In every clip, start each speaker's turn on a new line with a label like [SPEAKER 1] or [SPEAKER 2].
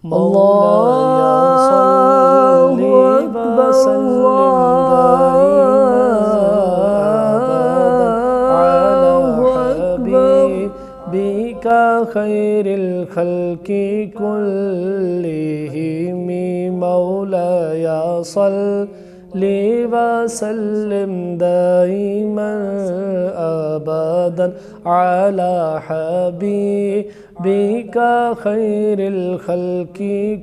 [SPEAKER 1] مولاي صل وسلم دائما أبدا على حبيبك خير الخلق كلهم. مولاي صل وسلم دائما أبدا على حبيبك خير الخلق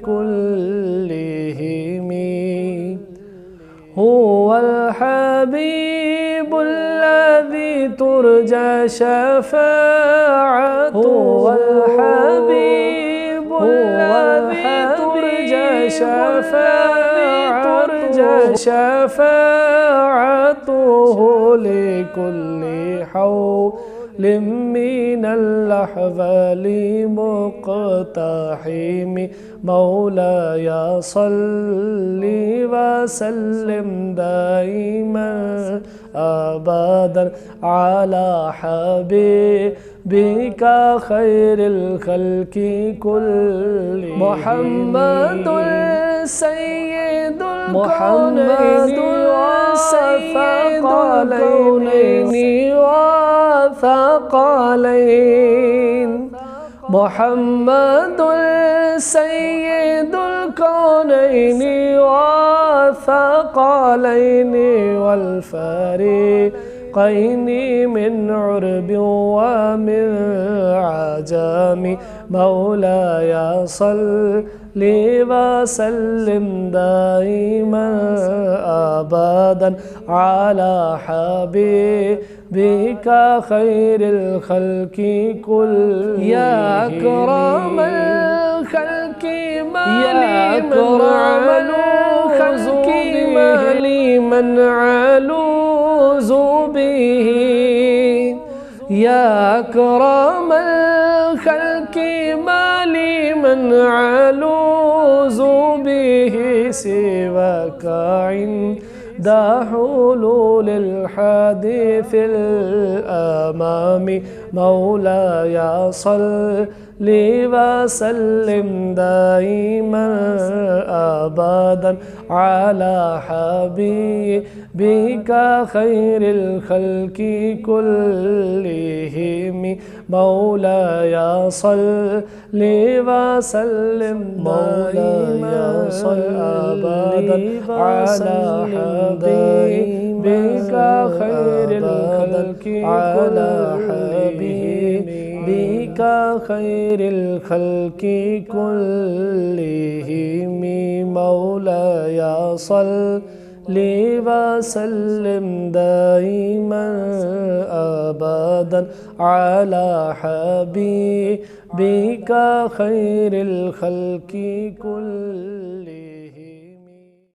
[SPEAKER 1] كلهم. هو الحبيب الذي ترجى شفاعته، هو الحبيب الذي ترجى شفاعته لكل حول من الأحوال مقتحم. مولاي صل وسلم دائما أبدا على حبيبك خير الخلق كلهم. محمد سيد الكونين وثقلين. محمد سيد الكونين وثقلين والفريقين من عرب ومن عجم. مولاي صل وسلم دائما أبدا على حبيبك خير الخلق كلهم. يا أكرم الخلق من علوز به. يا أكرم الخلق من علوز به سواك عند حلول الحادث الأمام. مولاي صل وسلم دائما أبدا على حبيبك خير الخلق كلهم. مولاي صل وسلم دائما أبدا على حبيبك خير الخلق بك خير الخلق كلهم. مولاي صل وسلم دائما أبدا على حبيبك خير الخلق كلهم.